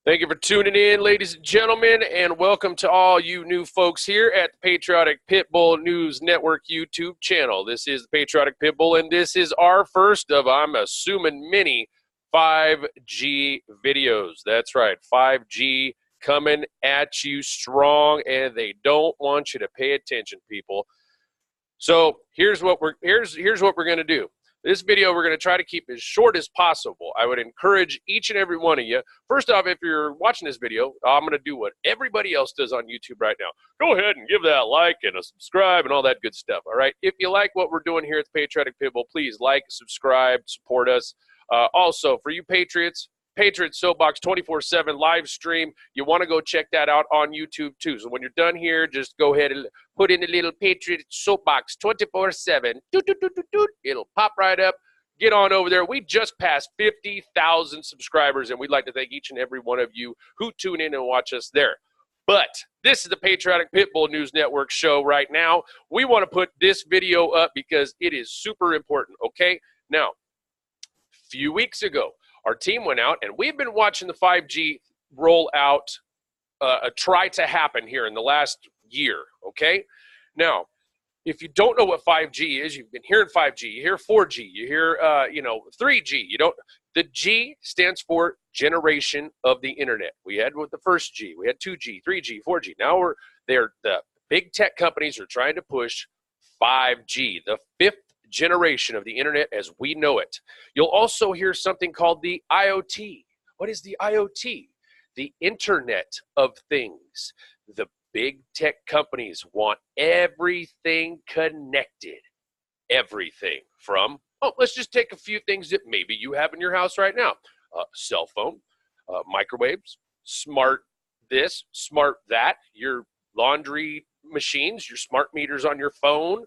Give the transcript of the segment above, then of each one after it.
Thank you for tuning in, ladies and gentlemen, and welcome to all you new folks here at the Patriotic Pitbull News Network YouTube channel. This is the Patriotic Pitbull, and this is our first of, I'm assuming, many 5G videos. That's right, 5G coming at you strong, and they don't want you to pay attention, people. So here's what we're going to do. This video, we're going to try to keep as short as possible. I would encourage each and every one of you, first off, if you're watching this video, I'm going to do what everybody else does on YouTube right now. Go ahead and give that a like and a subscribe and all that good stuff, all right? If you like what we're doing here at the Patriotic Pitbull, please like, subscribe, support us. Also, for you Patriots, Patriot Soapbox 24/7 live stream. You want to go check that out on YouTube too. So when you're done here, just go ahead and put in the little Patriot Soapbox 24/7. It'll pop right up. Get on over there. We just passed 50,000 subscribers, and we'd like to thank each and every one of you who tune in and watch us there. But this is the Patriotic Pitbull News Network show right now. We want to put this video up because it is super important, okay? Now, a few weeks ago, our team went out, and we've been watching the 5G rollout try to happen here in the last year, okay? Now, if you don't know what 5G is, you've been hearing 5G, you hear 4G, you hear, 3G. The G stands for generation of the internet. We had with the first G, we had 2G, 3G, 4G. Now the big tech companies are trying to push 5G, the fifth generation of the internet as we know it. You'll also hear something called the IoT. What is the IoT? The Internet of Things. The big tech companies want everything connected. Everything from, let's just take a few things that maybe you have in your house right now. Cell phone, microwaves, smart this, smart that, your laundry machines, your smart meters on your phone.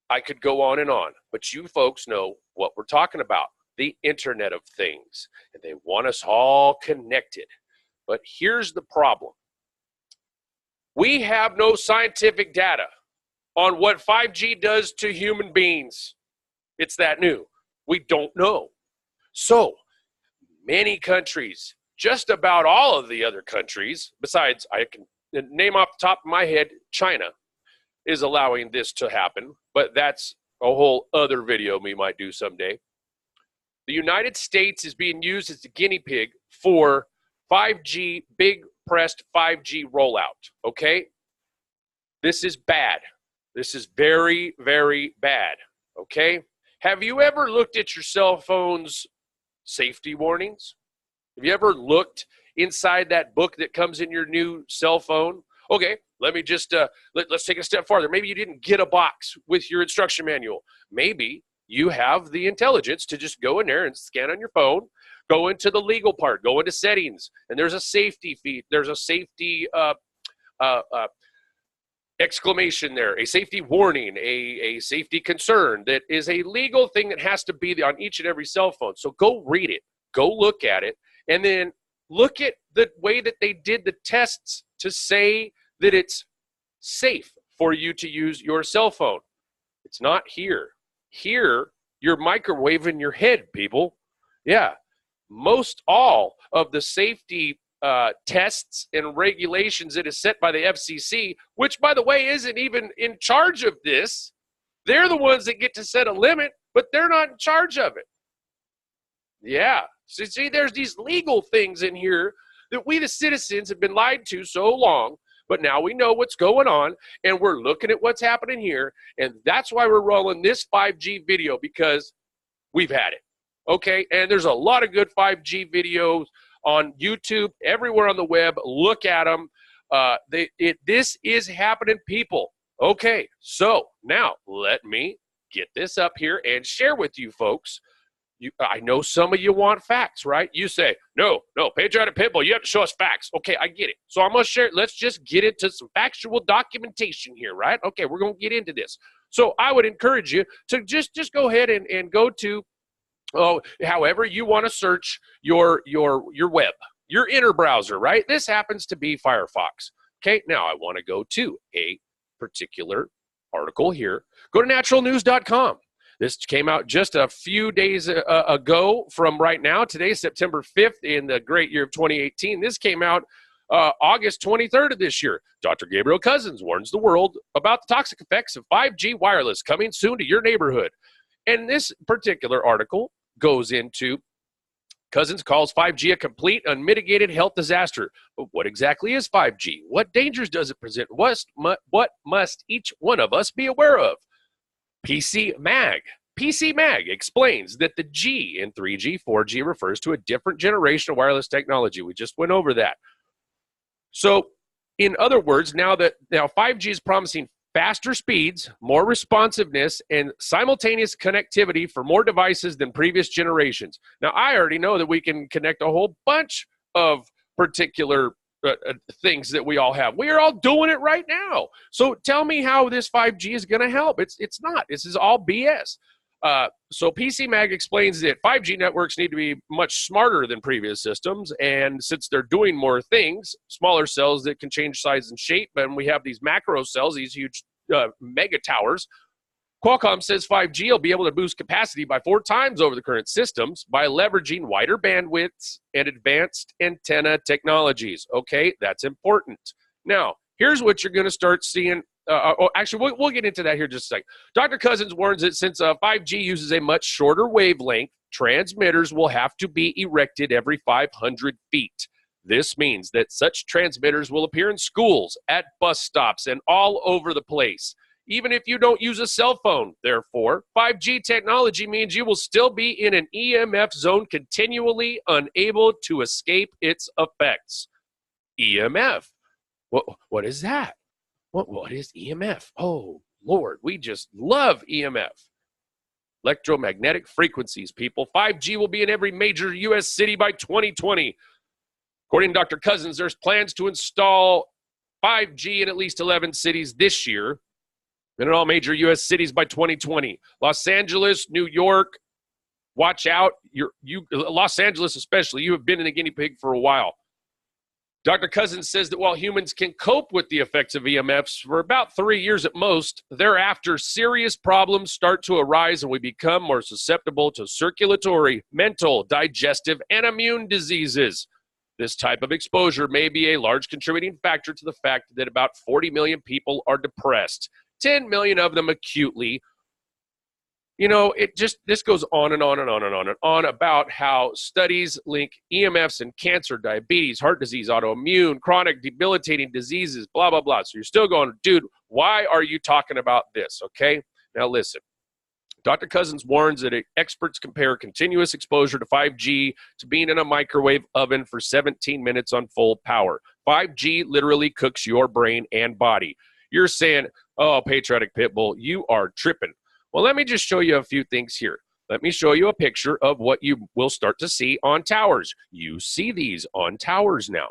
I could go on and on, but you folks know what we're talking about, the Internet of Things, and they want us all connected. But here's the problem. We have no scientific data on what 5G does to human beings. It's that new. We don't know. So many countries, just about all of the other countries, besides I can name off the top of my head, China, is allowing this to happen, but that's a whole other video we might do someday. The United States is being used as the guinea pig for 5G, big pressed 5G rollout, okay? This is bad. This is very, very bad, okay? Have you ever looked at your cell phone's safety warnings? Have you ever looked inside that book that comes in your new cell phone? Okay, let me just, let's take a step farther. Maybe you didn't get a box with your instruction manual. Maybe you have the intelligence to just go in there and scan on your phone, go into the legal part, go into settings, and there's a safety feed. There's a safety exclamation there, a safety warning, a safety concern that is a legal thing that has to be on each and every cell phone. So go read it, go look at it, and then look at the way that they did the tests to say that it's safe for you to use your cell phone. It's not here. Here, you're microwaving your head, people. Yeah. Most all of the safety tests and regulations that is set by the FCC, which, by the way, isn't even in charge of this. They're the ones that get to set a limit, but they're not in charge of it. Yeah. So see, there's these legal things in here that we, the citizens, have been lied to so long, but now we know what's going on, and we're looking at what's happening here, and that's why we're rolling this 5G video, because we've had it, okay? And there's a lot of good 5G videos on YouTube, everywhere on the web. Look at them. This is happening, people. Okay, so now let me get this up here and share with you folks. I know some of you want facts, right? You say, no, Patriotic Pitbull, you have to show us facts. Okay, I get it. So I'm going to share, let's just get into some factual documentation here, right? Okay, we're going to get into this. So I would encourage you to just go ahead and go to, however you want to search your web, your inner browser, right? This happens to be Firefox. Okay, now I want to go to a particular article here. Go to naturalnews.com. This came out just a few days ago from right now. Today's September 5th in the great year of 2018. This came out August 23rd of this year. Dr. Gabriel Cousins warns the world about the toxic effects of 5G wireless coming soon to your neighborhood. And this particular article goes into Cousins calls 5G a complete, unmitigated health disaster. But what exactly is 5G? What dangers does it present? What must each one of us be aware of? PC Mag explains that the G in 3G, 4G refers to a different generation of wireless technology. We just went over that. So, in other words, now 5G is promising faster speeds, more responsiveness, and simultaneous connectivity for more devices than previous generations. Now, I already know that we can connect a whole bunch of particular things that we all have. We are all doing it right now. So tell me how this 5G is going to help. It's not. This is all BS. So PC Mag explains that 5G networks need to be much smarter than previous systems, and since they're doing more things, smaller cells that can change size and shape, and we have these macro cells, these huge mega towers, Qualcomm says 5G will be able to boost capacity by 4 times over the current systems by leveraging wider bandwidths and advanced antenna technologies. Okay, that's important. Now, here's what you're going to start seeing. Actually, we'll get into that here in just a second. Dr. Cousins warns that since 5G uses a much shorter wavelength, transmitters will have to be erected every 500 feet. This means that such transmitters will appear in schools, at bus stops, and all over the place, even if you don't use a cell phone. Therefore, 5G technology means you will still be in an EMF zone continually, unable to escape its effects. EMF. What is that? What is EMF? Oh, Lord, we just love EMF. Electromagnetic frequencies, people. 5G will be in every major U.S. city by 2020. According to Dr. Cousins, there's plans to install 5G in at least 11 cities this year and in all major U.S. cities by 2020. Los Angeles, New York, watch out. Los Angeles especially, you have been in a guinea pig for a while. Dr. Cousins says that while humans can cope with the effects of EMFs for about 3 years at most, thereafter serious problems start to arise and we become more susceptible to circulatory, mental, digestive, and immune diseases. This type of exposure may be a large contributing factor to the fact that about 40 million people are depressed, 10 million of them acutely. You know, this goes on and on and on and on and on about how studies link EMFs and cancer, diabetes, heart disease, autoimmune, chronic debilitating diseases, blah, blah, blah. So you're still going, dude, why are you talking about this? Okay, now listen. Dr. Cousins warns that experts compare continuous exposure to 5G to being in a microwave oven for 17 minutes on full power. 5G literally cooks your brain and body. You're saying, oh, Patriotic Pitbull, you are tripping. Well, let me just show you a few things here. Let me show you a picture of what you will start to see on towers. You see these on towers now.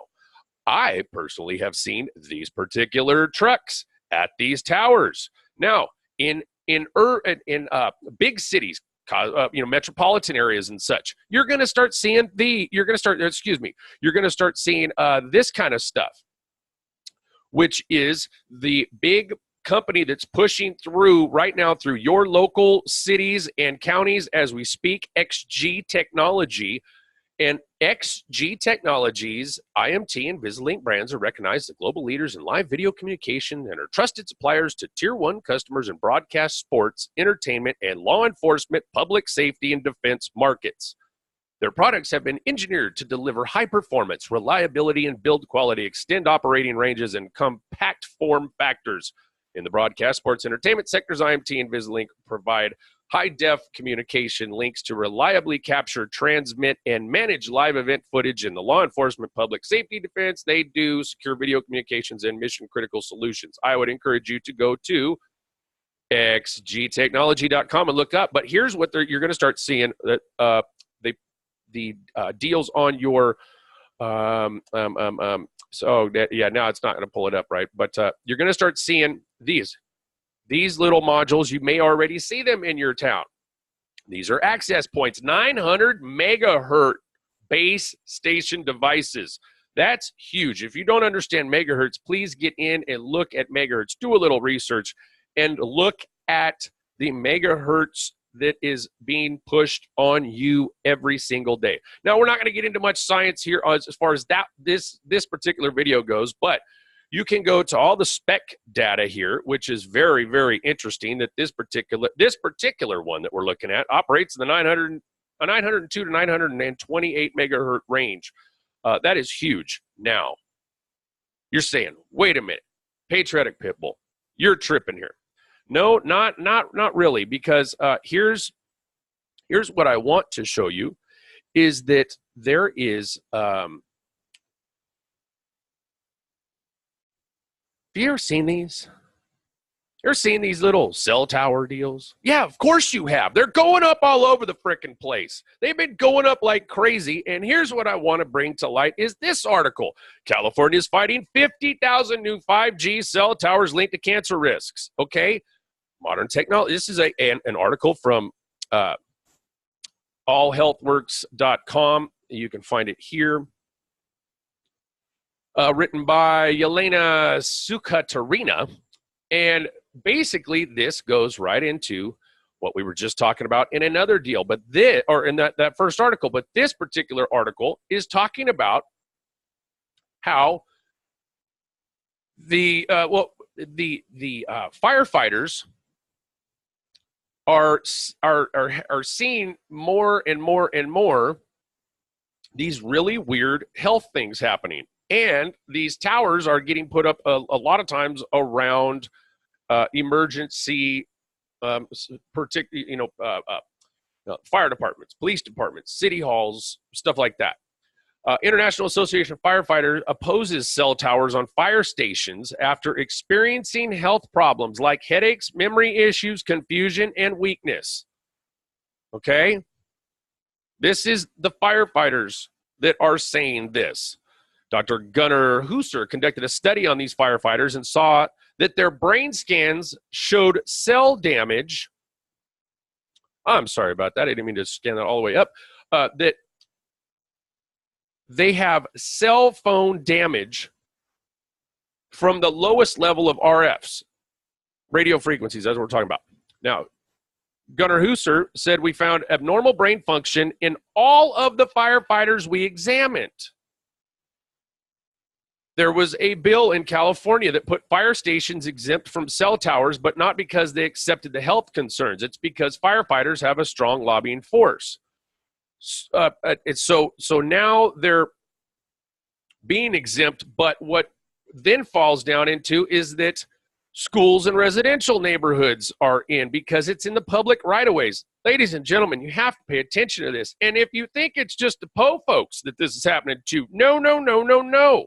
I personally have seen these particular trucks at these towers. Now, in big cities, metropolitan areas and such, you're going to start seeing this kind of stuff, which is the big company that's pushing through right now through your local cities and counties as we speak, XG Technology. And XG Technologies, IMT, and Vislink brands are recognized as global leaders in live video communication and are trusted suppliers to Tier 1 customers in broadcast, sports, entertainment, and law enforcement, public safety, and defense markets. Their products have been engineered to deliver high performance, reliability, and build quality, extend operating ranges, and compact form factors. In the broadcast, sports, entertainment sectors, IMT and Vislink provide high-def communication links to reliably capture, transmit, and manage live event footage. In the law enforcement, public safety, defense, they do secure video communications and mission-critical solutions. I would encourage you to go to xgtechnology.com and look up. But here's what you're going to start seeing, that the deals on your now it's not going to pull it up, right? But you're going to start seeing these little modules. You may already see them in your town. These are access points, 900 megahertz base station devices. That's huge. If you don't understand megahertz, please get in and look at megahertz. Do a little research and look at the megahertz that is being pushed on you every single day. Now, we're not going to get into much science here as far as this particular video goes, but you can go to all the spec data here, which is very, very interesting that this particular one that we're looking at operates in the 902 to 928 megahertz range. That is huge. Now, you're saying, wait a minute, Patriotic Pitbull, you're tripping here. No, not really, because here's what I want to show you is that there is have you ever seen these? You ever seen these little cell tower deals? Yeah, of course you have. They're going up all over the frickin' place. They've been going up like crazy, and here's what I want to bring to light is this article. California is fighting 50,000 new 5G cell towers linked to cancer risks. Okay, modern technology. This is an article from allhealthworks.com. You can find it here. Written by Yelena Sukatarina. And basically, this goes right into what we were just talking about in another deal, but in that first article. But this particular article is talking about how the firefighters are seeing more and more and more these really weird health things happening. And these towers are getting put up a lot of times around emergency, particularly, fire departments, police departments, city halls, stuff like that. International Association of Firefighters opposes cell towers on fire stations after experiencing health problems like headaches, memory issues, confusion, and weakness. Okay? This is the firefighters that are saying this. Dr. Gunnar Husser conducted a study on these firefighters and saw that their brain scans showed cell damage. I'm sorry about that. I didn't mean to scan that all the way up. That they have cell phone damage from the lowest level of RFs, radio frequencies. That's what we're talking about. Now, Gunnar Husser said we found abnormal brain function in all of the firefighters we examined. There was a bill in California that put fire stations exempt from cell towers, but not because they accepted the health concerns. It's because firefighters have a strong lobbying force. So now they're being exempt, but what then falls down into is that schools and residential neighborhoods are in because it's in the public right-of-ways. Ladies and gentlemen, you have to pay attention to this. And if you think it's just the PO folks that this is happening to, no.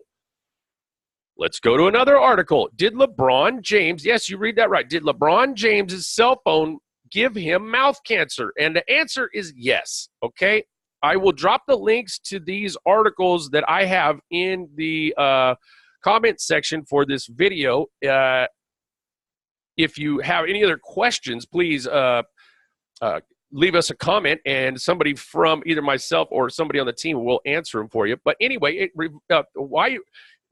Let's go to another article. Did LeBron James, yes, you read that right, did LeBron James's cell phone give him mouth cancer? And the answer is yes, okay? I will drop the links to these articles that I have in the comment section for this video. If you have any other questions, please leave us a comment, and somebody from either myself or somebody on the team will answer them for you. But anyway,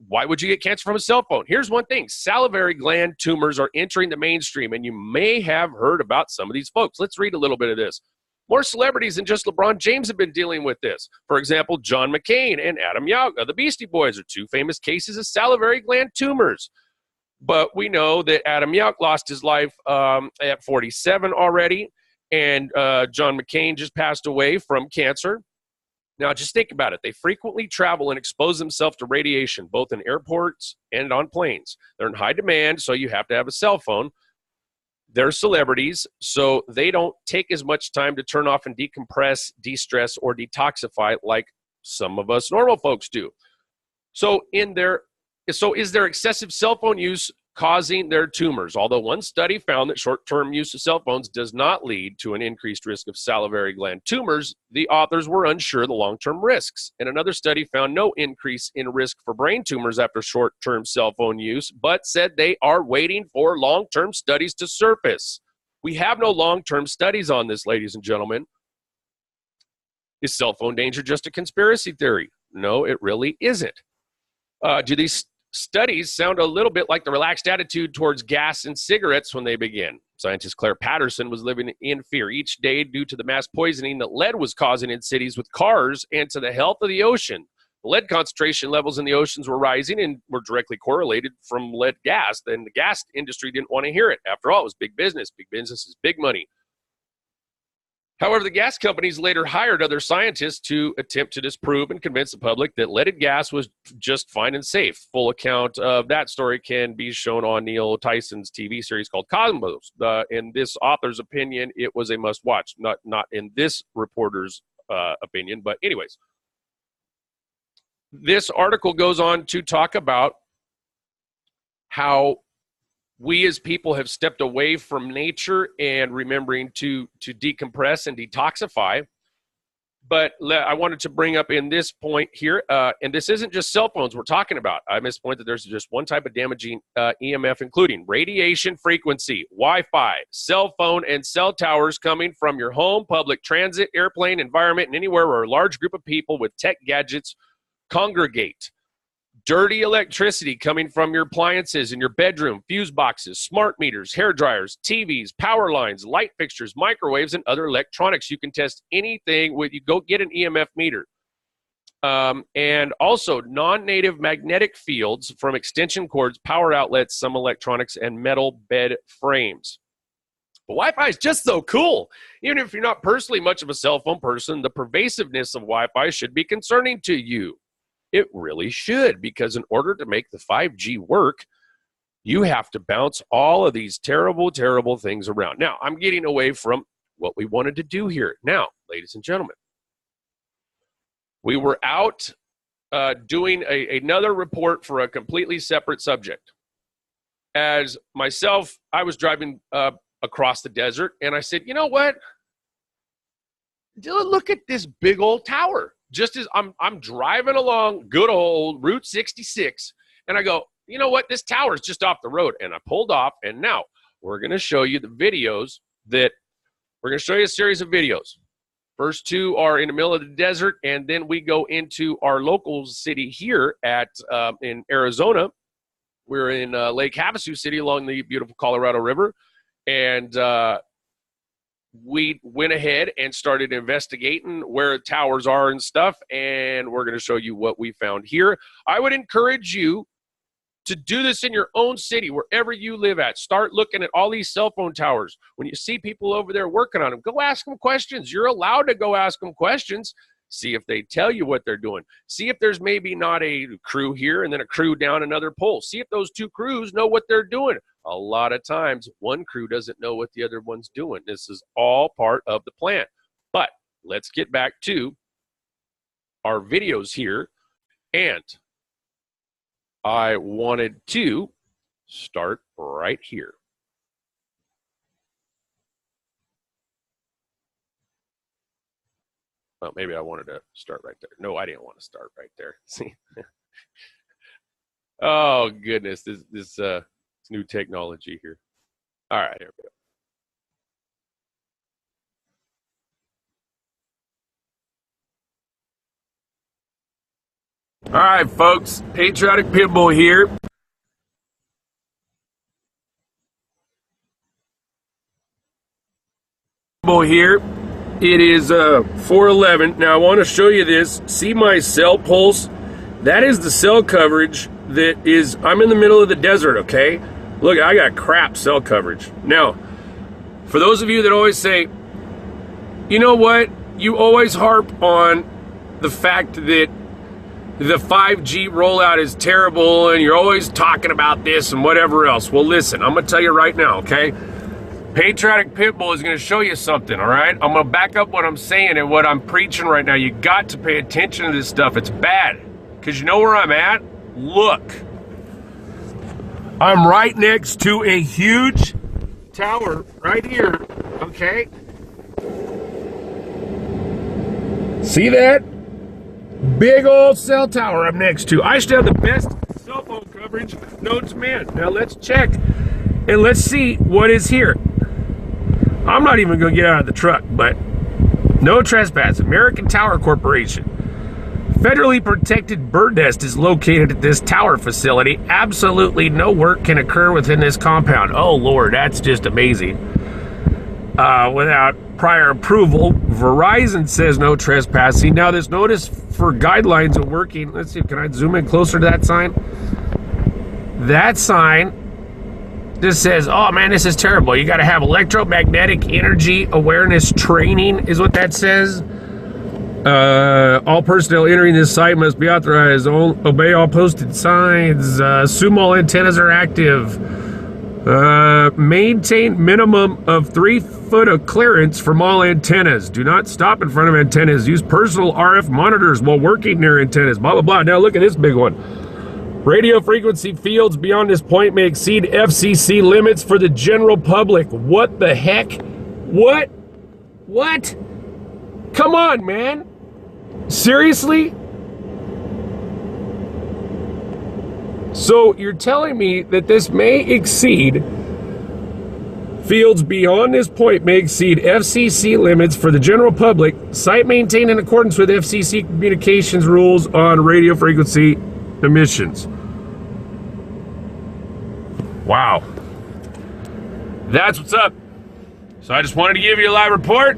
why would you get cancer from a cell phone? Here's one thing. Salivary gland tumors are entering the mainstream, and you may have heard about some of these folks. Let's read a little bit of this. More celebrities than just LeBron James have been dealing with this. For example, John McCain and Adam Yauch of the Beastie Boys are two famous cases of salivary gland tumors. But we know that Adam Yauch lost his life at 47 already, and John McCain just passed away from cancer. Now, just think about it. They frequently travel and expose themselves to radiation, both in airports and on planes. They're in high demand, so you have to have a cell phone. They're celebrities, so they don't take as much time to turn off and decompress, de-stress, or detoxify like some of us normal folks do. So is their excessive cell phone use causing their tumors? Although one study found that short-term use of cell phones does not lead to an increased risk of salivary gland tumors, the authors were unsure of the long-term risks. And another study found no increase in risk for brain tumors after short-term cell phone use, but said they are waiting for long-term studies to surface. We have no long-term studies on this, ladies and gentlemen. Is cell phone danger just a conspiracy theory? No, it really isn't. Do these studies sound a little bit like the relaxed attitude towards gas and cigarettes when they begin? Scientist Claire Patterson was living in fear each day due to the mass poisoning that lead was causing in cities with cars and to the health of the ocean. The lead concentration levels in the oceans were rising and were directly correlated from lead gas. Then the gas industry didn't want to hear it. After all, it was big business. Big business is big money. However, the gas companies later hired other scientists to attempt to disprove and convince the public that leaded gas was just fine and safe. Full account of that story can be shown on Neil Tyson's TV series called Cosmos. In this author's opinion, it was a must-watch. Not in this reporter's opinion, but anyways. This article goes on to talk about how we as people have stepped away from nature and remembering to decompress and detoxify. But I wanted to bring up in this point here, and this isn't just cell phones we're talking about. I missed the point that there's just one type of damaging EMF, including radiation frequency, Wi-Fi, cell phone, and cell towers coming from your home, public transit, airplane, environment, and anywhere where a large group of people with tech gadgets congregate. Dirty electricity coming from your appliances in your bedroom, fuse boxes, smart meters, hair dryers, TVs, power lines, light fixtures, microwaves, and other electronics. You can test anything with you. Go get an EMF meter. And also non-native magnetic fields from extension cords, power outlets, some electronics, and metal bed frames. But Wi-Fi is just so cool. Even if you're not personally much of a cell phone person, the pervasiveness of Wi-Fi should be concerning to you. It really should, because in order to make the 5G work, you have to bounce all of these terrible, terrible things around. Now, I'm getting away from what we wanted to do here. Now, ladies and gentlemen, we were out doing another report for a completely separate subject. As myself, I was driving across the desert, and I said, you know what? Look at this big old tower. Just as I'm driving along good old Route 66, and I go, you know what? This tower is just off the road. And I pulled off, and now we're going to show you the videos we're going to show you a series of videos. First two are in the middle of the desert, and then we go into our local city here in Arizona. We're in Lake Havasu City along the beautiful Colorado River, and we went ahead and started investigating where towers are and stuff, and we're going to show you what we found here. I would encourage you to do this in your own city, wherever you live at. Start looking at all these cell phone towers. When you see people over there working on them, go ask them questions. You're allowed to go ask them questions. See if they tell you what they're doing. See if there's maybe not a crew here and then a crew down another pole. See if those two crews know what they're doing. A lot of times, one crew doesn't know what the other one's doing. This is all part of the plan. But let's get back to our videos here. And I wanted to start right here. Well, maybe I wanted to start right there. No, I didn't want to start right there. See? Oh, goodness. This new technology here. All right, here we go. All right, folks. Patriotic Pitbull here. It is 4:11. Now I want to show you this. See my cell pulse? That is the cell coverage that is, I'm in the middle of the desert, okay? Look, I got crap cell coverage. Now, for those of you that always say, you know what? You always harp on the fact that the 5G rollout is terrible and you're always talking about this and whatever else. Well, listen, I'm going to tell you right now, okay? Patriotic Pitbull is going to show you something, all right? I'm going to back up what I'm saying and what I'm preaching right now. You got to pay attention to this stuff. It's bad. Because you know where I'm at? Look. I'm right next to a huge tower right here, okay? See that? Big old cell tower I'm next to. I should have the best cell phone coverage known to man. Now let's check and let's see what is here. I'm not even going to get out of the truck, but no trespass. American Tower Corporation. Federally protected bird nest is located at this tower facility. Absolutely no work can occur within this compound. Oh, Lord, that's just amazing. Without prior approval, Verizon says no trespassing. Now, this notice for guidelines of working, let's see, can I zoom in closer to that sign? That sign just says, oh man, this is terrible. You got to have electromagnetic energy awareness training, is what that says. All personnel entering this site must be authorized. Obey all posted signs. Assume all antennas are active. Maintain minimum of 3 foot of clearance from all antennas. Do not stop in front of antennas. Use personal RF monitors while working near antennas. Blah, blah, blah. Now look at this big one. Radio frequency fields beyond this point may exceed FCC limits for the general public. What the heck? What? What? Come on, man. Seriously? So you're telling me that this may exceed, fields beyond this point may exceed FCC limits for the general public, site maintained in accordance with FCC communications rules on radio frequency emissions. Wow. That's what's up. So I just wanted to give you a live report.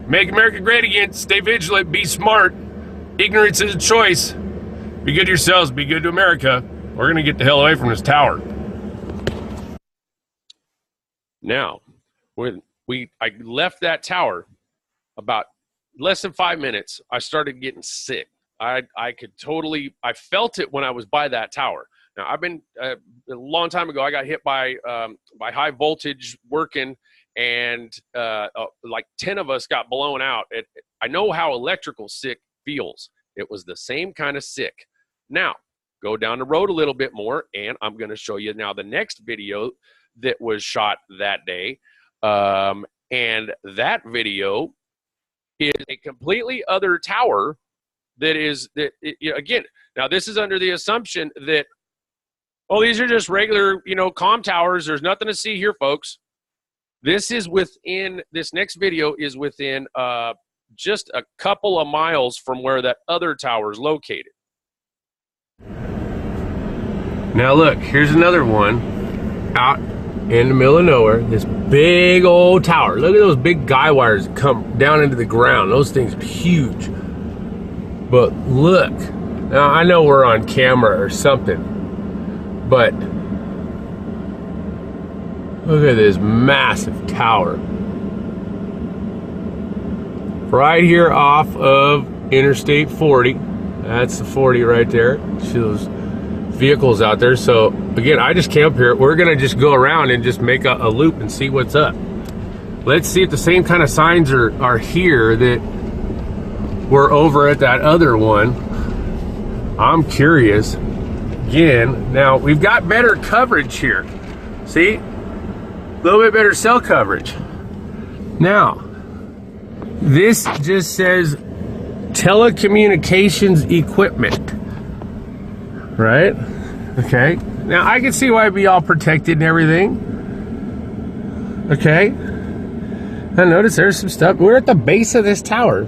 Make America great again. Stay vigilant. Be smart. Ignorance is a choice. Be good to yourselves. Be good to America. We're going to get the hell away from this tower. Now, when I left that tower, about less than 5 minutes, I started getting sick. I felt it when I was by that tower. Now, I've been, a long time ago, I got hit by high voltage working, and like 10 of us got blown out. I know how electrical sick feels. It was the same kind of sick. Now, go down the road a little bit more, and I'm going to show you now the next video that was shot that day. And that video is a completely other tower again, now this is under the assumption that, oh, these are just regular, comm towers. There's nothing to see here, folks. This next video is within just a couple of miles from where that other tower is located. Now look, here's another one out in the middle of nowhere. This big old tower. Look at those big guy wires that come down into the ground. Those things are huge. But look, now I know we're on camera or something, but look at this massive tower. Right here off of Interstate 40. That's the 40 right there. See those vehicles out there. So again, I just came up here. We're gonna just go around and just make a loop and see what's up. Let's see if the same kind of signs are here that were over at that other one. I'm curious. Again, now we've got better coverage here. See? A little bit better cell coverage. Now, this just says telecommunications equipment. Right? Okay. Now I can see why it'd be all protected and everything. Okay. I notice there's some stuff. We're at the base of this tower.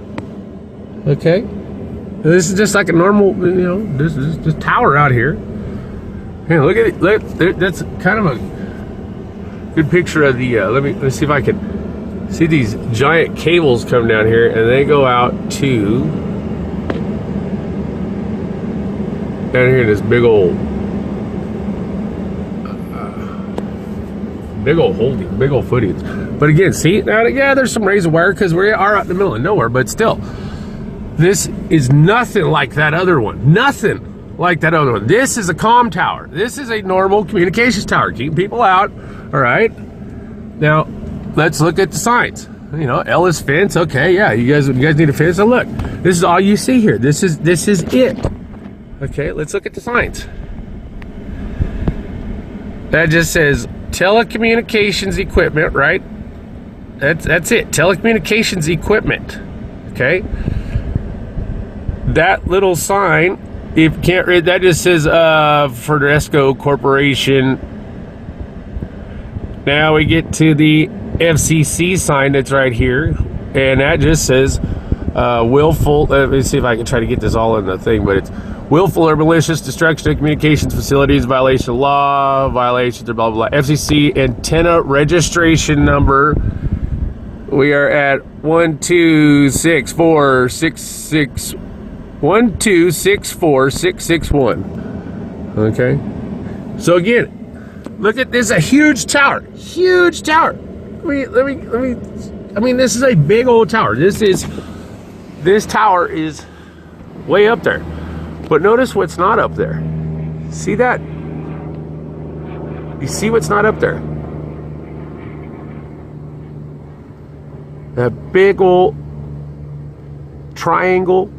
Okay. This is just like a normal, this is this tower out here. Hey, look at it. Look, that's kind of a good picture of the. Let's see if I can see these giant cables come down here, and they go out to down here in this big old footings. But again, see, now, yeah, there's some razor wire because we are out in the middle of nowhere, but still, this is nothing like that other one. Nothing like that other one. This is a comm tower. This is a normal communications tower, keeping people out. All right. Now, let's look at the signs. Ellis fence. Okay, yeah, you guys need a fence. So look, this is all you see here. This is it. Okay, let's look at the signs. That just says telecommunications equipment, right? That's it. Telecommunications equipment. Okay. That little sign, if you can't read, that just says Fredresco Corporation. Now we get to the FCC sign that's right here, and that just says willful, let me see if I can try to get this all in the thing, but it's willful or malicious destruction of communications facilities, violation of law, violations of blah, blah, blah. FCC antenna registration number. We are at 1264661. Okay. So again, look at this, a huge tower. Huge tower. I mean, this is a big old tower. This tower is way up there. But notice what's not up there. See that? You see what's not up there? That big old triangle.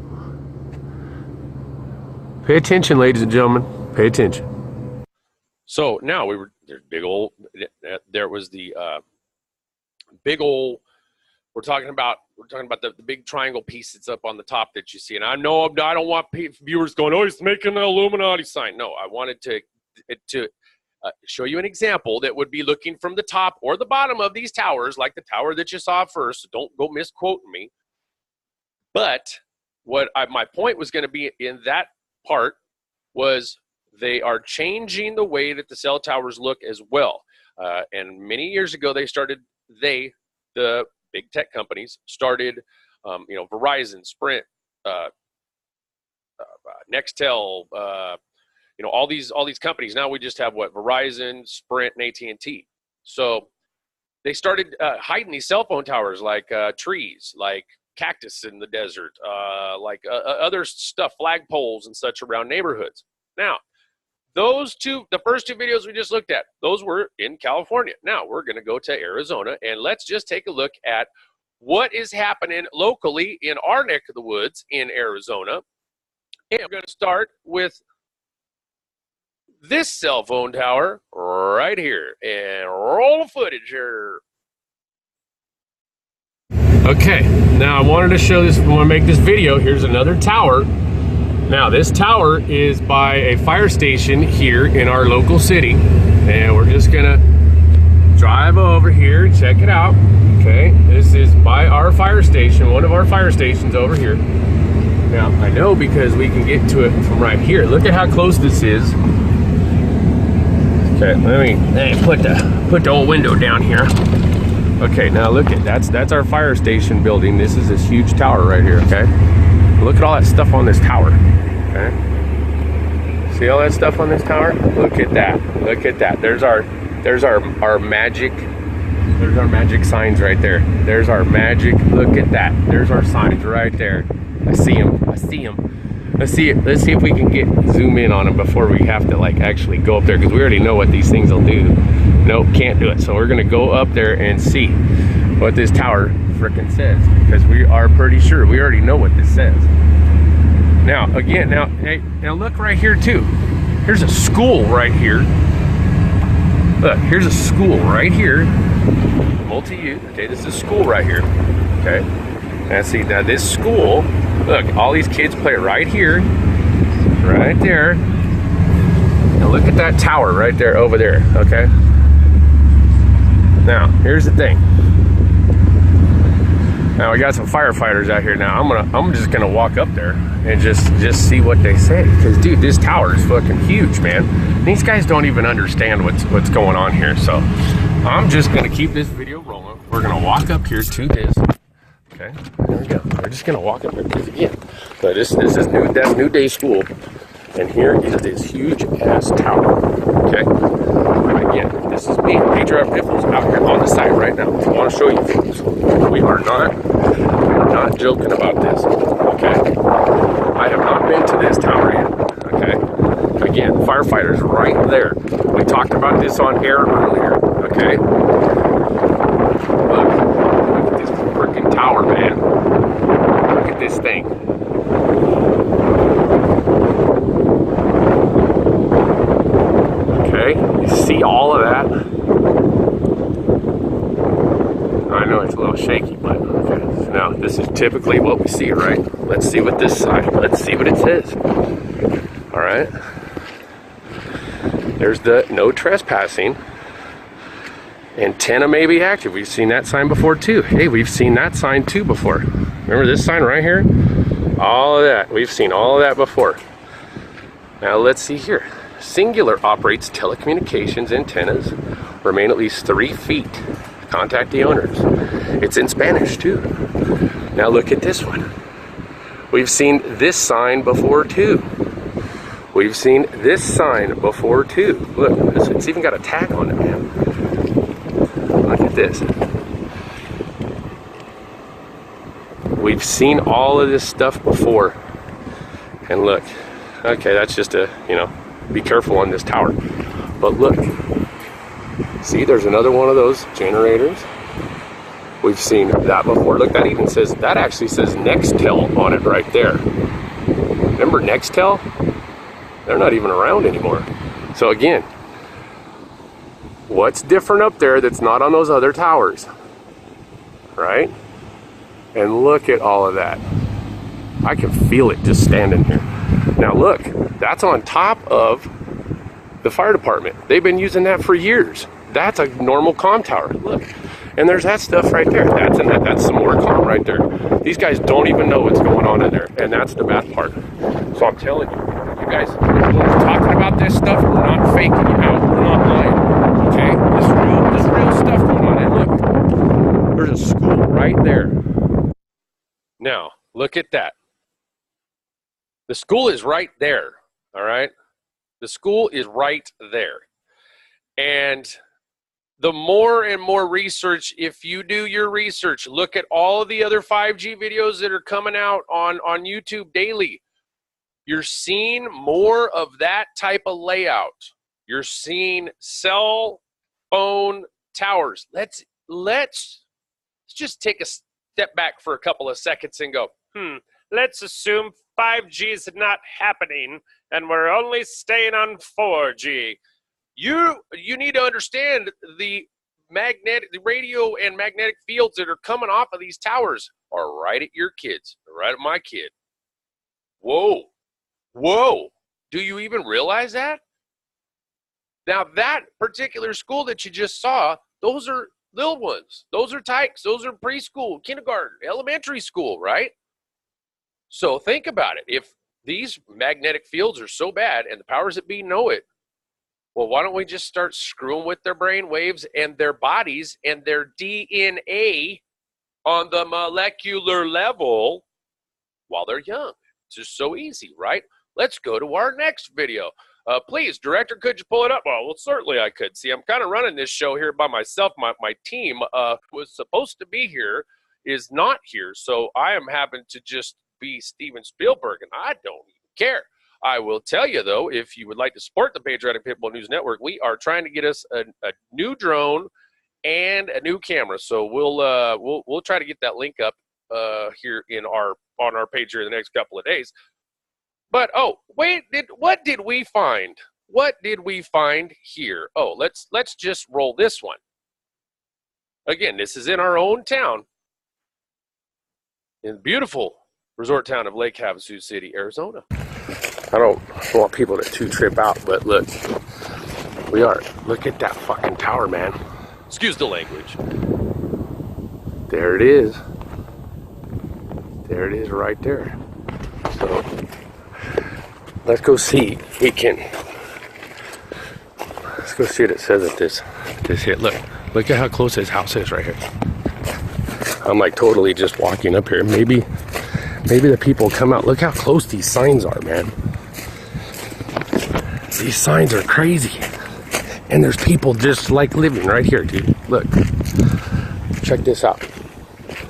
Pay attention, ladies and gentlemen. Pay attention. So now there's big old, there was the big old, we're talking about the big triangle piece that's up on the top that you see. And I know I don't want viewers going, oh, he's making an Illuminati sign. No, I wanted to show you an example that would be looking from the top or the bottom of these towers, like the tower that you saw first. So don't go misquoting me. But my point was going to be in that part was they are changing the way that the cell towers look as well. And many years ago, the big tech companies started, Verizon, Sprint, Nextel, all these companies. Now we just have Verizon, Sprint, and AT&T. So they started hiding these cell phone towers like trees, like cactus in the desert, other stuff, flagpoles and such around neighborhoods. Now, the first two videos we just looked at, those were in California. Now we're going to go to Arizona, and let's just take a look at what is happening locally in our neck of the woods in Arizona. And I'm going to start with this cell phone tower right here, and roll the footage here. Okay, now I wanted to show this, I want to make this video. Here's another tower. Now this tower is by a fire station here in our local city, and we're just gonna drive over here and check it out. Okay, this is by our fire station, one of our fire stations over here. Now I know because we can get to it from right here. Look at how close this is. Okay, let me put the old window down here. Okay, now look at that's our fire station building. This is this huge tower right here. Okay, look at all that stuff on this tower. Okay, see all that stuff on this tower? Look at that. Look at that. There's our magic. There's our magic signs right there. There's our magic. Look at that. There's our signs right there. I see them. I see them. Let's see if we can zoom in on them before we have to actually go up there, because we already know what these things will do. Nope, can't do it. So we're gonna go up there and see what this tower frickin' says, because we are pretty sure we already know what this says. Now again, now look right here too. Here's a school right here. Look, here's a school right here. Multi-use. Okay, this is a school right here. Okay. Now see, now this school, look, all these kids play right here, right there. Now look at that tower right there over there. Okay. Now here's the thing. Now we got some firefighters out here. Now I'm just gonna walk up there and just see what they say, because dude, this tower is fucking huge, man. These guys don't even understand what's going on here. So I'm just gonna keep this video rolling. We're gonna walk up here to this. Okay, there we go. We're just gonna walk up there because again, so this is New Day School, and here is this huge ass tower. Okay. Again, this is me, Patriotic Pitbull, out here on the site right now. I want to show you folks. We are not joking about this. Okay. I have not been to this tower yet. Okay. Again, firefighters right there. We talked about this on air earlier. Okay. Look at this freaking tower, man. Look at this thing. You see all of that? I know it's a little shaky, but okay. So now this is typically what we see, right? Let's see what this side, let's see what it says. All right. There's the no trespassing. Antenna may be active. We've seen that sign before too. Hey, we've seen that sign too before. Remember this sign right here? All of that. We've seen all of that before. Now let's see here. Singular operates telecommunications antennas. Remain at least 3 feet. Contact the owners. It's in Spanish too. Now look at this one. We've seen this sign before too. We've seen this sign before too. Look, it's even got a tag on it, man. Look at this. We've seen all of this stuff before. And look, okay, that's just a, you know, be careful on this tower. But look, see, there's another one of those generators. We've seen that before. Look, that even says, that actually says Nextel on it right there. Remember Nextel? They're not even around anymore. So again, what's different up there that's not on those other towers? Right? And look at all of that. I can feel it just standing here. Now look, that's on top of the fire department. They've been using that for years. That's a normal comm tower. Look, and there's that stuff right there. That's some more comm right there. These guys don't even know what's going on in there, and that's the bad part. So I'm telling you, you guys, when we're talking about this stuff, we're not faking you out. We're not lying. Okay, there's real stuff going on. And look, there's a school right there. Now look at that. The school is right there. All right, the school is right there, and the more and more research, if you do your research, look at all of the other 5G videos that are coming out on YouTube daily. You're seeing more of that type of layout. You're seeing cell phone towers. Let's just take a step back for a couple of seconds and go, let's assume 5G is not happening and we're only staying on 4G. You need to understand the radio and magnetic fields that are coming off of these towers are right at your kids, right at my kid. Whoa. Do you even realize that? Now that particular school that you just saw, those are little ones. Those are tykes. Those are preschool, kindergarten, elementary school, right? So think about it. If these magnetic fields are so bad and the powers that be know it, well, why don't we just start screwing with their brain waves and their bodies and their DNA on the molecular level while they're young? It's just so easy, right? Let's go to our next video. Please, director, could you pull it up? Well, certainly I could. See, I'm kind of running this show here by myself. My team was supposed to be here, is not here. So I am having to just be Steven Spielberg, and I don't even care. I will tell you, though, if you would like to support the Patriotic Pitbull News Network, we are trying to get us a new drone and a new camera. So we'll try to get that link up here on our page here in the next couple of days. But oh wait, what did we find? What did we find here? Oh, let's just roll this one. Again, this is in our own town, in the beautiful resort town of Lake Havasu City, Arizona. I don't want people to trip out, but look, look at that fucking tower, man. Excuse the language. There it is. There it is right there. So let's go see. Let's go see what it says at this hit. Look at how close his house is right here. I'm like totally just walking up here. Maybe the people come out. Look how close these signs are, man. These signs are crazy. And there's people just like living right here, dude. Look. Check this out.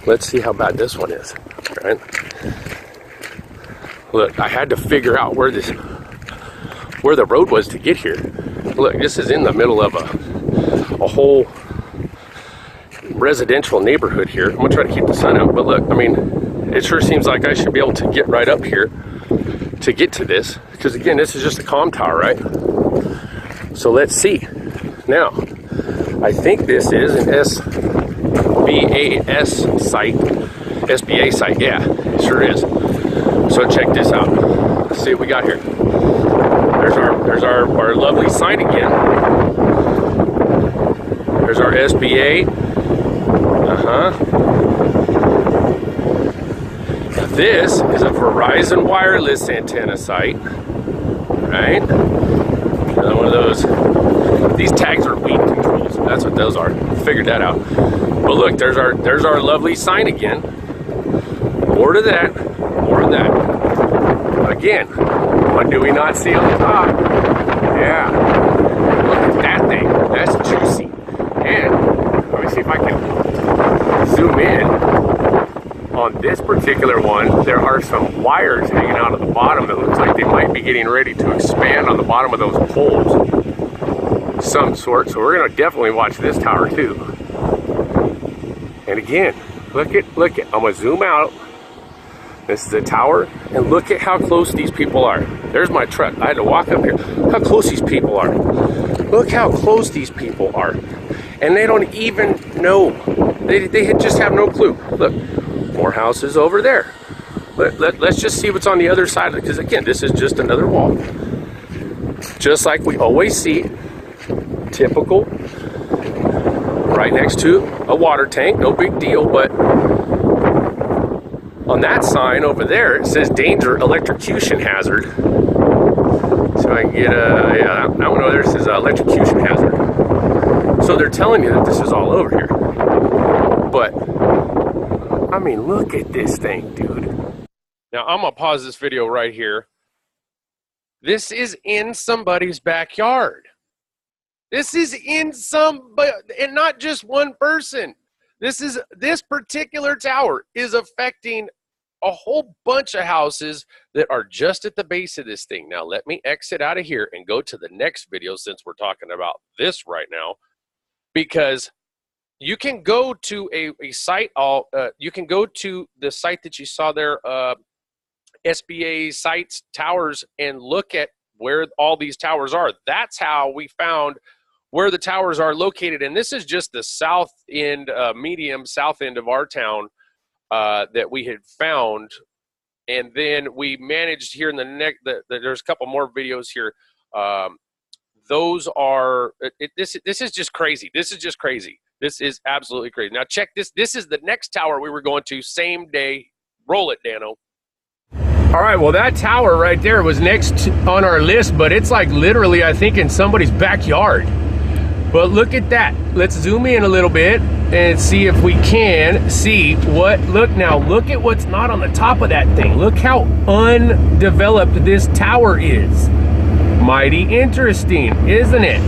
Let's see how bad this one is. All right. Look, I had to figure out where the road was to get here. Look, this is in the middle of a whole residential neighborhood here. I'm gonna try to keep the sun out, but look, I mean, it sure seems like I should be able to get right up here to get to this, because again, this is just a comm tower, right? So let's see. Now, I think this is an SBA site. Yeah, it sure is. So check this out. Let's see what we got here. There's our lovely sign again. There's our SBA. Now this is a Verizon wireless antenna site, right? Another one of those. These tags are weed controls. That's what those are. Figured that out. But look, there's our lovely sign again. More to that. More of that. Again, what do we not see on the top? Yeah. Look at that thing. That's juicy. And let me see if I can zoom in. On this particular one, there are some wires hanging out at the bottom that looks like they might be getting ready to expand on the bottom of those poles. Some sort. So we're going to definitely watch this tower too. And again, look at, I'm going to zoom out. This is the tower, and look at how close these people are. There's my truck. I had to walk up here. How close these people are. Look how close these people are. And they don't even know. They just have no clue. Look, more houses over there. Let's just see what's on the other side of it, because again, this is just another wall. Just like we always see, typical, right next to a water tank, no big deal, but on that sign over there, it says danger, electrocution hazard. So I can get yeah, that one over there says electrocution hazard. So they're telling you that this is all over here. But, I mean, look at this thing, dude. Now, I'm going to pause this video right here. This is in somebody's backyard. This is in somebody, and not just one person. This particular tower is affecting a whole bunch of houses that are just at the base of this thing. Now, let me exit out of here and go to the next video, since we're talking about this right now, because you can go to a site. You can go to the site that you saw there, SBA sites, towers, and look at where all these towers are. That's how we found where the towers are located. And this is just the south end, medium south end of our town that we had found. And then we managed here in the next, there's a couple more videos here. Those are, this is just crazy. This is just crazy. This is absolutely crazy. Now check this. This is the next tower we were going to, same day. Roll it, Dano. All right, well, that tower right there was next on our list, but it's like literally, I think, in somebody's backyard. But look at that. Let's zoom in a little bit and see if we can see what, look now, look at what's not on the top of that thing. Look how undeveloped this tower is. Mighty interesting, isn't it?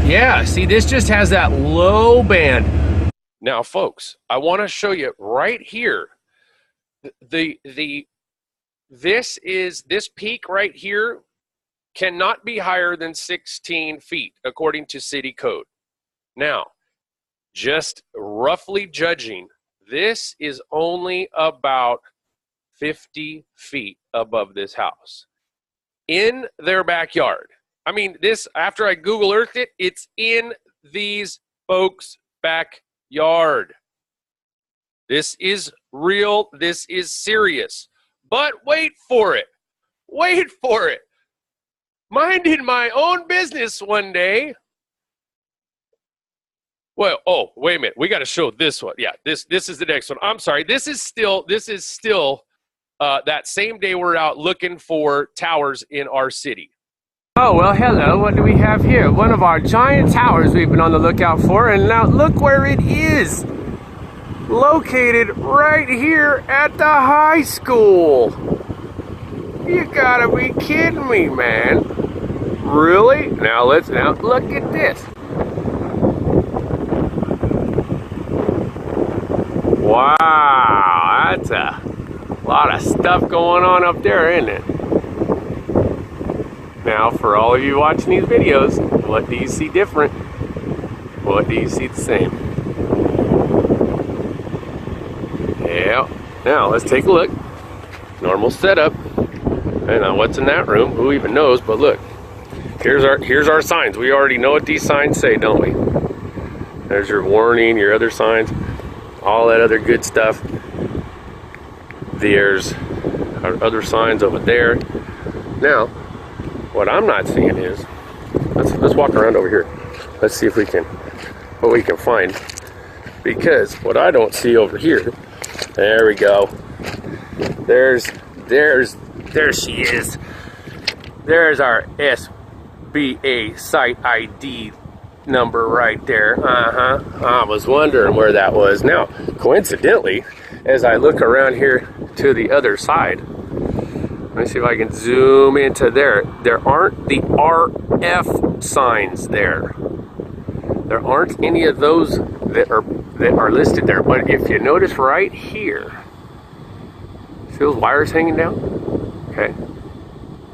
Yeah, see, this just has that low band. Now, folks, I want to show you right here. This peak right here cannot be higher than 16 feet according to city code. Now, just roughly judging, this is only about 50 feet above this house in their backyard. I mean, this, after I Google Earthed it, it's in these folks' backyard. This is real. This is serious. But wait for it. Wait for it. Minding my own business one day. Well, oh, wait a minute. We got to show this one. Yeah, this is the next one. I'm sorry. This is still that same day we're out looking for towers in our city. Oh, well, hello. What do we have here? One of our giant towers we've been on the lookout for, and now look where it is. Located right here at the high school. You gotta be kidding me, man. Really? Now look at this. Wow, that's a lot of stuff going on up there, isn't it? Now, for all of you watching these videos, what do you see different? What do you see the same? Yeah. Now, let's take a look. Normal setup. And what's in that room? Who even knows? But look, here's our signs. We already know what these signs say, don't we? There's your warning, your other signs, all that other good stuff. There's our other signs over there. Now, what I'm not seeing is, let's walk around over here. Let's see if we can what we can find. Because what I don't see over here, there we go. There she is. There's our SBA site ID number right there. I was wondering where that was. Now, coincidentally, as I look around here to the other side, let me see if I can zoom into there. There aren't the RF signs there. There aren't any of those that are listed there. But if you notice right here, see those wires hanging down? Okay.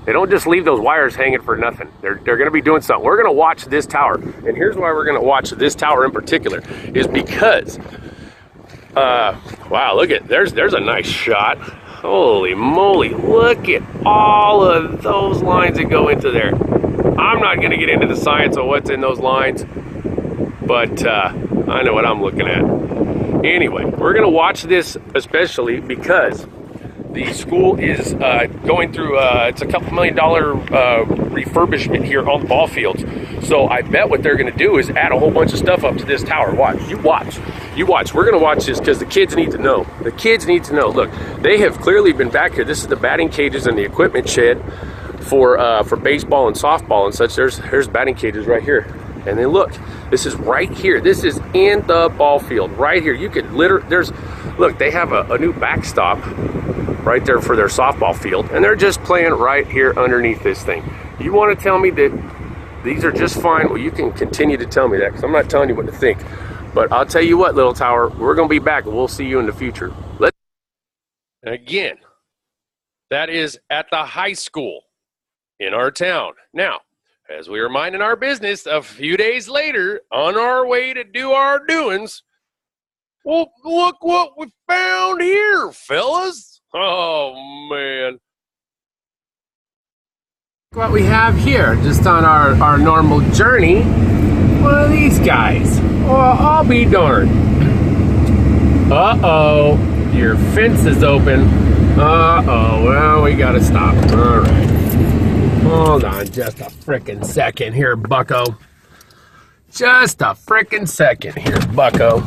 They don't just leave those wires hanging for nothing. They're going to be doing something. We're going to watch this tower. And here's why we're going to watch this tower in particular, is because, wow, look at, there's a nice shot. Holy moly, look at all of those lines that go into there. I'm not going to get into the science of what's in those lines, but I know what I'm looking at. Anyway, we're going to watch this especially because the school is going through, it's a couple $1 million refurbishment here on the ball fields. So I bet what they're going to do is add a whole bunch of stuff up to this tower. Watch, you watch, you watch. We're going to watch this because the kids need to know. The kids need to know. Look, they have clearly been back here. This is the batting cages and the equipment shed for baseball and softball and such. There's batting cages right here. And then look, this is right here. This is in the ball field right here. You could literally, look, they have a new backstop right there for their softball field, and they're just playing right here underneath this thing. You want to tell me that these are just fine? Well, you can continue to tell me that, because I'm not telling you what to think. But I'll tell you what, little tower, we're going to be back, and we'll see you in the future. Again, that is at the high school in our town. Now, as we were minding our business, a few days later, on our way to do our doings, well, look what we found here, fellas. Oh, man. What we have here, just on our normal journey, one of these guys. Well, I'll be darned. Uh-oh, your fence is open. Uh-oh, well, we gotta stop. All right. Hold on just a frickin' second here, bucko. Just a frickin' second here, bucko.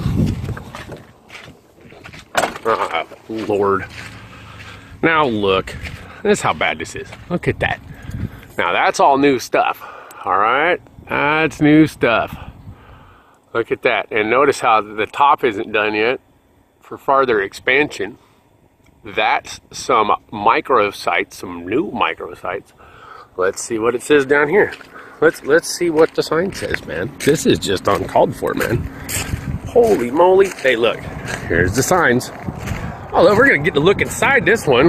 Oh, Lord. Now look, this is how bad this is. Look at that. Now that's all new stuff, all right? That's new stuff. Look at that. And notice how the top isn't done yet for farther expansion. That's some microsites, some new microsites. Let's see what it says down here. Let's see what the sign says, man. This is just uncalled for, man. Holy moly. Hey, look, here's the signs. Although we're gonna get to look inside this one.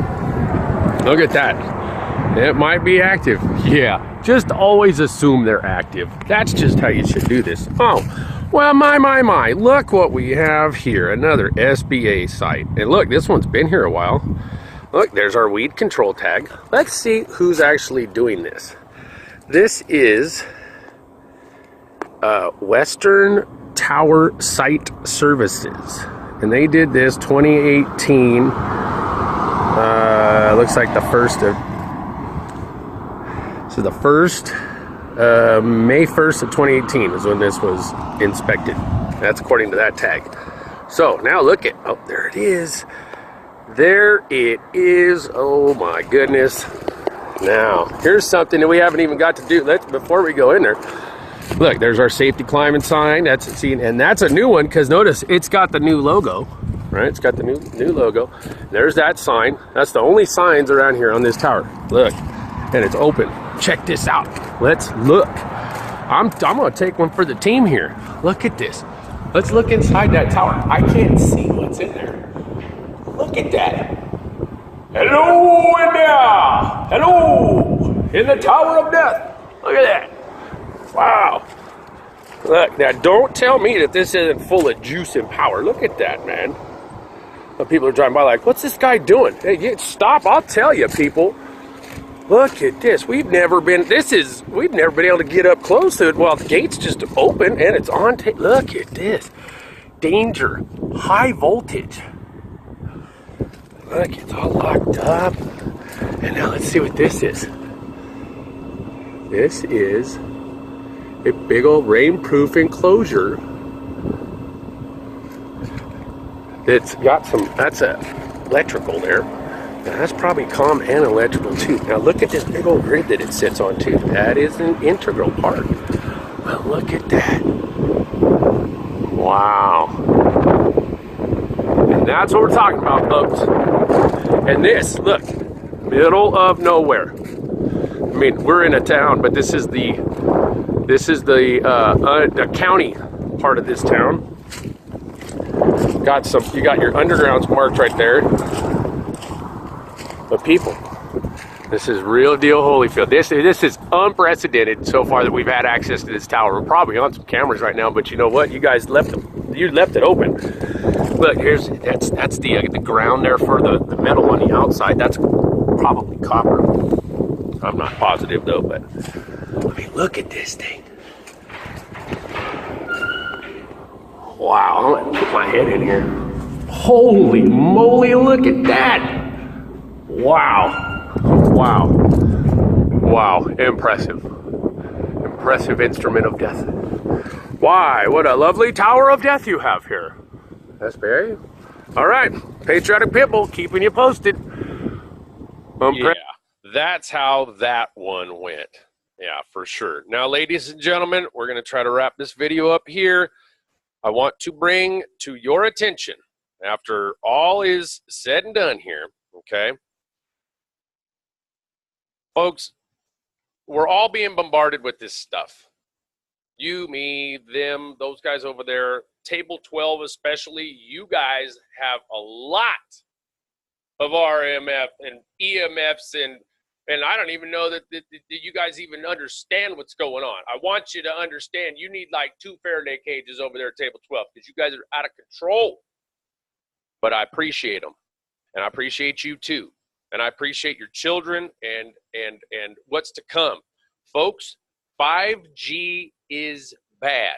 Look at that. It might be active. Yeah, just always assume they're active. That's just how you should do this. Oh, well, my. Look what we have here. Another SBA site. And look, this one's been here a while. Look, there's our weed control tag. Let's see who's actually doing this. This is Western Tower Site Services. And they did this 2018, looks like the first of, so the first, May 1st of 2018 is when this was inspected. That's according to that tag. So now look at, oh, there it is. There it is. Oh my goodness. Now, here's something that we haven't even got to do. Before we go in there, look, there's our safety climbing sign. That's a scene, and that's a new one because notice it's got the new logo, right? It's got the new logo. There's that sign. That's the only signs around here on this tower. Look, and it's open. Check this out. Let's look. I'm gonna take one for the team here. Look at this. Let's look inside that tower. I can't see what's in there. Look at that. Hello in there. Hello in the Tower of Death. Look at that. Wow. Look, now don't tell me that this isn't full of juice and power. Look at that, man. The people are driving by like, what's this guy doing? Hey, stop, I'll tell you, people. Look at this. We've never been able to get up close to it while the gate's just open and it's on. Look at this. Danger. High voltage. Look, it's all locked up. And now let's see what this is. This is a big old rain-proof enclosure It's got some, that's a electrical there. Now that's probably comm and electrical too. Now look at this big old grid that it sits on too. That is an integral part. Well, look at that. Wow. And that's what we're talking about, folks. And this, look, middle of nowhere. I mean, we're in a town, but this is the county part of this town. You got your undergrounds marked right there. But people, this is real deal Holyfield. This is unprecedented so far that we've had access to this tower. We're probably on some cameras right now, but you know what? You guys left it open. Look, that's the ground there for the metal on the outside. That's probably copper. I'm not positive though, but I mean, look at this thing. Wow, I'm gonna put my head in here. Holy moly, look at that. Wow, wow, wow, impressive. Impressive instrument of death. Why, what a lovely tower of death you have here. That's Barry. All right, Patriotic Pitbull, keeping you posted. Yeah, that's how that one went. Yeah, for sure. Now, ladies and gentlemen, we're going to try to wrap this video up here. I want to bring to your attention, after all is said and done here, okay? Folks, we're all being bombarded with this stuff. You, me, them, those guys over there, Table 12 especially, you guys have a lot of RMF and EMFs, and I don't even know that you guys even understand what's going on. I want you to understand you need like 2 Faraday cages over there at Table 12 because you guys are out of control. But I appreciate them, and I appreciate you too, and I appreciate your children and what's to come. Folks, 5G is bad.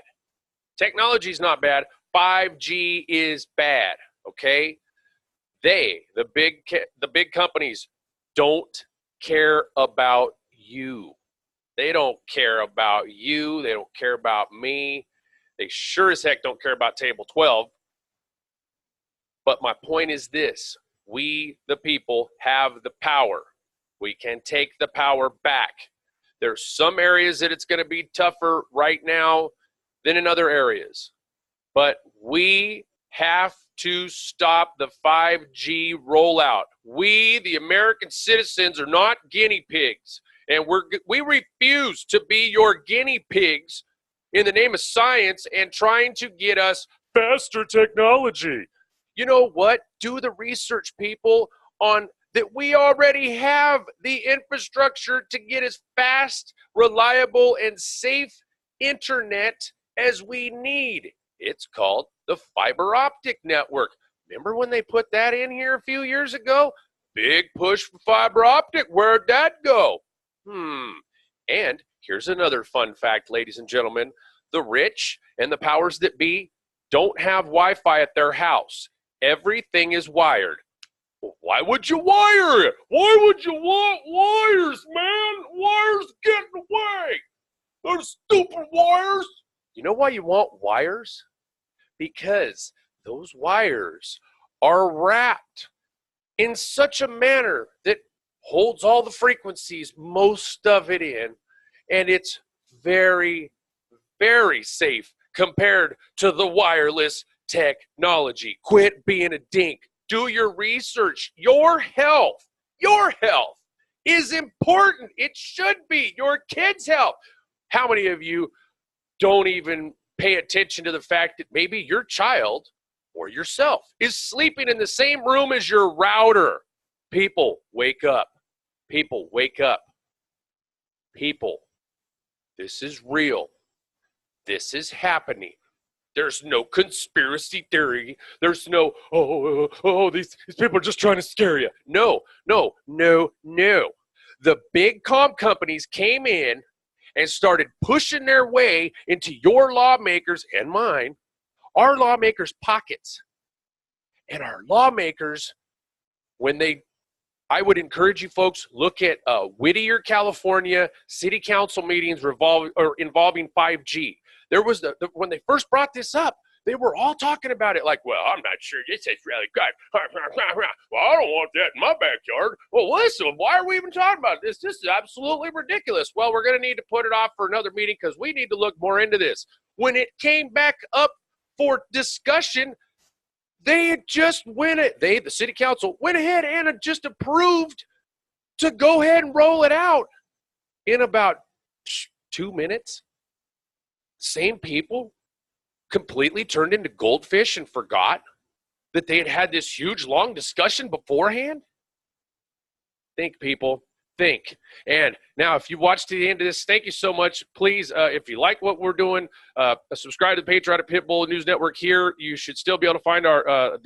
Technology is not bad. 5G is bad, okay? The big companies don't care about you. They don't care about you. They don't care about me. They sure as heck don't care about Table 12. But my point is this. We, the people, have the power. We can take the power back. There's some areas that it's going to be tougher right now than in other areas. But we have to stop the 5G rollout. We, the American citizens, are not guinea pigs. And we refuse to be your guinea pigs in the name of science and trying to get us faster technology. You know what? Do the research, people, on that we already have the infrastructure to get as fast, reliable, and safe internet as we need. It's called the fiber optic network. Remember when they put that in here a few years ago? Big push for fiber optic. Where'd that go? And here's another fun fact, ladies and gentlemen. The rich and the powers that be don't have Wi-Fi at their house. Everything is wired. Why would you wire it? Why would you want wires, man? Wires getting away. Those stupid wires. You know why you want wires? Because those wires are wrapped in such a manner that holds all the frequencies, most of it in, and it's very, very safe compared to the wireless technology. Quit being a dink. Do your research. Your health is important. It should be. Your kids' health. How many of you don't even pay attention to the fact that maybe your child or yourself is sleeping in the same room as your router? People, wake up. People, wake up. People, this is real. This is happening. There's no conspiracy theory. There's no, these people are just trying to scare you. No. The big comm companies came in and started pushing their way into your lawmakers and mine, our lawmakers' pockets. And our lawmakers, I would encourage you folks, look at Whittier, California city council meetings involving 5G. There was when they first brought this up, they were all talking about it like, well, I'm not sure this is really good. Well, I don't want that in my backyard. Well, listen, why are we even talking about this? This is absolutely ridiculous. Well, we're going to need to put it off for another meeting because we need to look more into this. When it came back up for discussion, they had just the city council went ahead and had just approved to go ahead and roll it out in about 2 minutes. Same people completely turned into goldfish and forgot that they had had this huge, long discussion beforehand. Think, people. Think. And now, if you watched to the end of this, thank you so much. Please, if you like what we're doing, subscribe to the Patriotic Pitbull News Network here. You should still be able to find our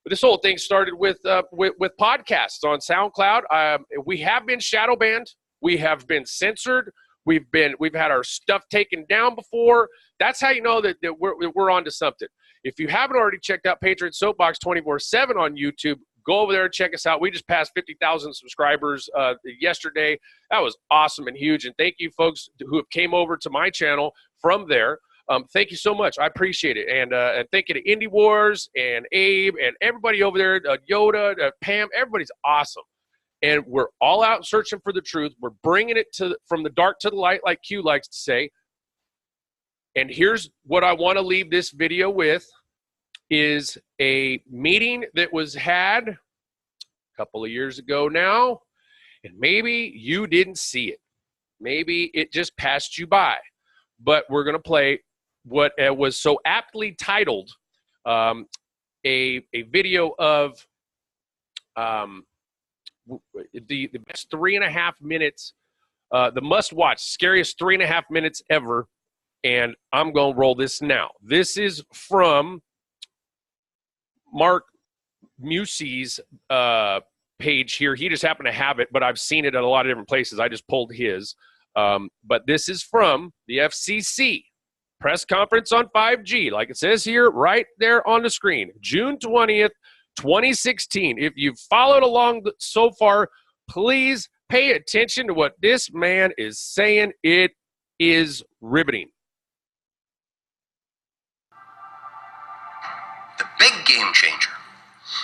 this whole thing started with podcasts on SoundCloud. We have been shadow banned. We have been censored. We've had our stuff taken down before. That's how you know that we're onto something. If you haven't already checked out Patriot Soapbox 24/7 on YouTube, go over there and check us out. We just passed 50,000 subscribers yesterday. That was awesome and huge. And thank you, folks who have came over to my channel from there. Thank you so much. I appreciate it. And thank you to Indie Wars and Abe and everybody over there, Yoda, Pam. Everybody's awesome. And we're all out searching for the truth. We're bringing it from the dark to the light, like Q likes to say. And here's what I want to leave this video with is a meeting that was had a couple of years ago now. And maybe you didn't see it. Maybe it just passed you by. But we're going to play what was so aptly titled a video of the best 3.5 minutes, the must-watch, scariest 3.5 minutes ever, and I'm going to roll this now. This is from Mark Musey's page here. He just happened to have it, but I've seen it at a lot of different places. I just pulled his. But this is from the FCC press conference on 5G, like it says here right there on the screen, June 20th, 2016. If you've followed along so far, please pay attention to what this man is saying. It is riveting. The big game changer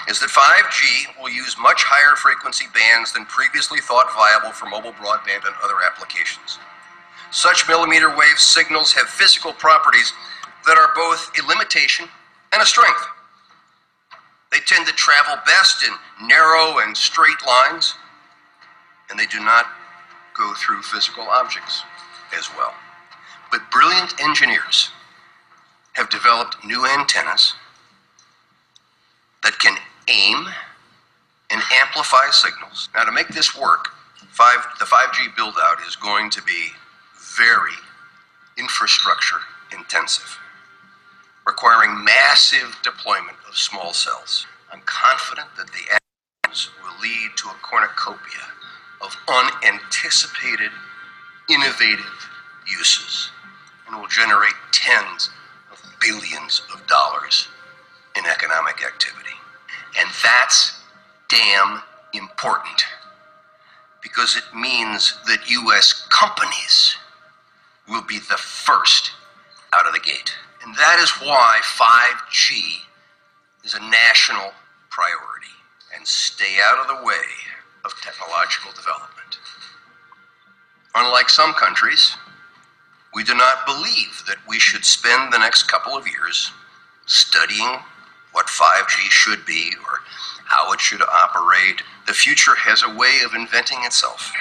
is that 5G will use much higher frequency bands than previously thought viable for mobile broadband and other applications. Such millimeter wave signals have physical properties that are both a limitation and a strength. They tend to travel best in narrow and straight lines, and they do not go through physical objects as well. But brilliant engineers have developed new antennas that can aim and amplify signals. Now, to make this work, the 5G build-out is going to be very infrastructure intensive, requiring massive deployment of small cells. I'm confident that the actions will lead to a cornucopia of unanticipated, innovative uses and will generate tens of billions of dollars in economic activity. And that's damn important, because it means that U.S. companies will be the first out of the gate. And that is why 5G is a national priority. And stay out of the way of technological development. Unlike some countries, we do not believe that we should spend the next couple of years studying what 5G should be or how it should operate. The future has a way of inventing itself.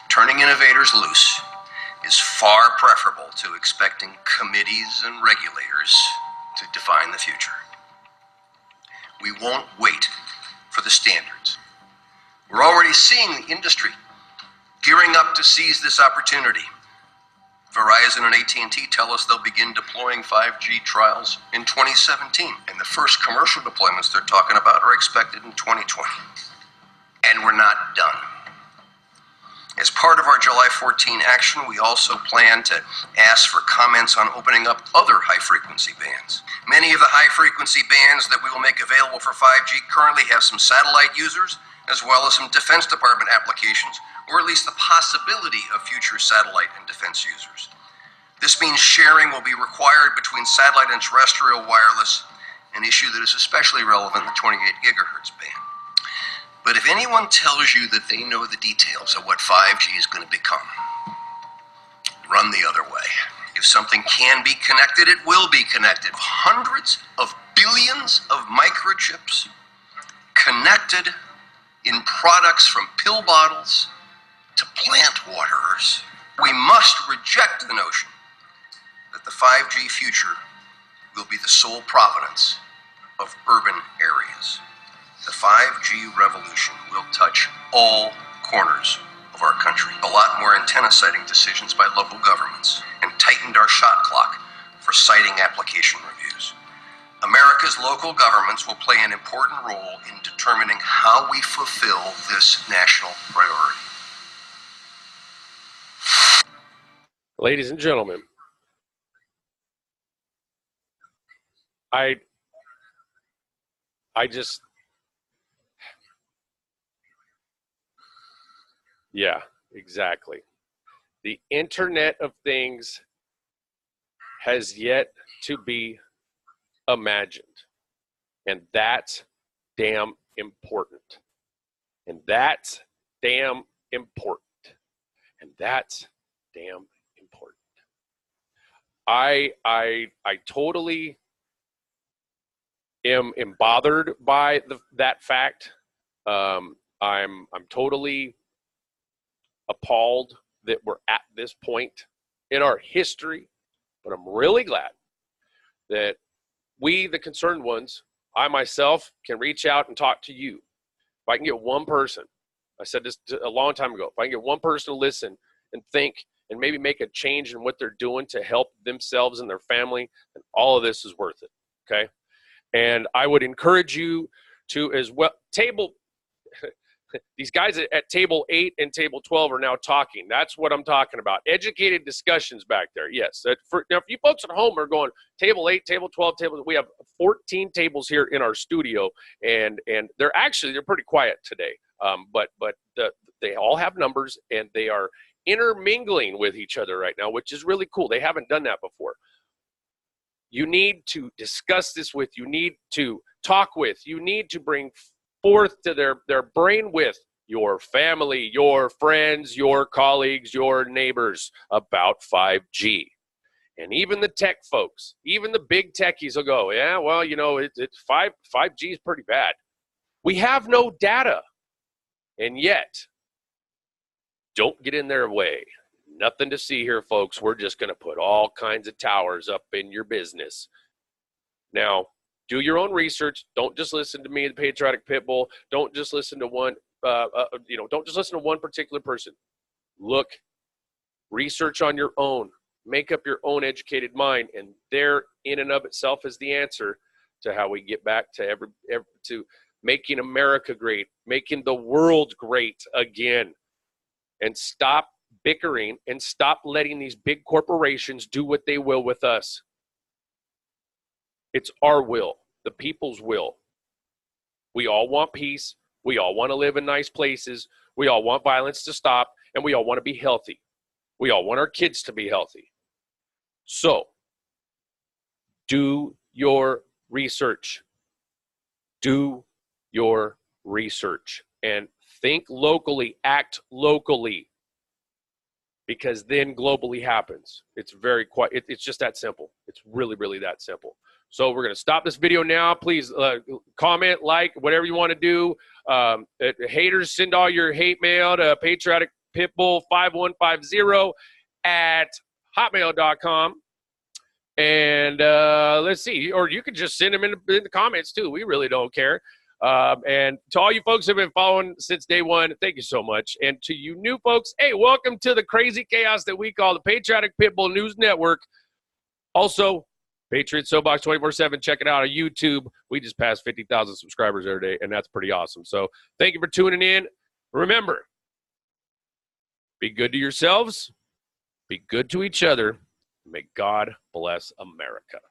Turning innovators loose is far preferable to expecting committees and regulators to define the future. We won't wait for the standards. We're already seeing the industry gearing up to seize this opportunity. Verizon and AT&T tell us they'll begin deploying 5G trials in 2017, and the first commercial deployments they're talking about are expected in 2020. And we're not done. As part of our July 14 action, we also plan to ask for comments on opening up other high-frequency bands. Many of the high-frequency bands that we will make available for 5G currently have some satellite users, as well as some Defense Department applications, or at least the possibility of future satellite and defense users. This means sharing will be required between satellite and terrestrial wireless, an issue that is especially relevant in the 28 gigahertz band. But if anyone tells you that they know the details of what 5G is going to become, run the other way. If something can be connected, it will be connected. Hundreds of billions of microchips connected in products from pill bottles to plant waterers. We must reject the notion that the 5G future will be the sole providence of urban areas. The 5G revolution will touch all corners of our country. A lot more antenna siting decisions by local governments, and tightened our shot clock for siting application reviews. America's local governments will play an important role in determining how we fulfill this national priority. Ladies and gentlemen, I just, yeah, exactly. The Internet of Things has yet to be imagined. And that's damn important. And that's damn important. And that's damn important. I totally am bothered by that fact. I'm totally appalled that we're at this point in our history, but I'm really glad that we, the concerned ones, I myself, can reach out and talk to you. If I can get one person, I said this a long time ago, if I can get one person to listen and think and maybe make a change in what they're doing to help themselves and their family, then all of this is worth it, okay? And I would encourage you to as well, these guys at table 8 and table 12 are now talking. That's what I'm talking about. Educated discussions back there. Yes. Now, if you folks at home are going table 8, table 12, we have 14 tables here in our studio, and they're pretty quiet today. But they all have numbers, and they are intermingling with each other right now, which is really cool. They haven't done that before. You need to discuss this with, you need to talk with, you need to bring forth to their brain with your family, your friends, your colleagues, your neighbors about 5G. And even the tech folks, even the big techies will go, yeah, well, you know, it's 5G is pretty bad. We have no data. And yet, don't get in their way. Nothing to see here, folks. We're just going to put all kinds of towers up in your business. Now, do your own research. Don't just listen to me, the Patriotic Pitbull. Don't just listen to one, don't just listen to one particular person. Look, research on your own. Make up your own educated mind, and there, in and of itself, is the answer to how we get back to to making America great, making the world great again, and stop bickering and stop letting these big corporations do what they will with us. It's our will, the people's will. We all want peace. We all want to live in nice places. We all want violence to stop, and we all want to be healthy. We all want our kids to be healthy. So, do your research. Do your research. And think locally, act locally. Because then globally happens. It's very quiet. It's just that simple. It's really, really that simple. So we're going to stop this video now. Please comment, like, whatever you want to do. Haters, send all your hate mail to patrioticpitbull5150@hotmail.com. And let's see. Or you could just send them in the comments, too. We really don't care. And to all you folks who have been following since day one, thank you so much. And to you new folks, hey, welcome to the crazy chaos that we call the Patriotic Pitbull News Network. Also, Patriot Soapbox 24/7. Check it out on YouTube. We just passed 50,000 subscribers every day, and that's pretty awesome. So thank you for tuning in. Remember, be good to yourselves, be good to each other. May God bless America.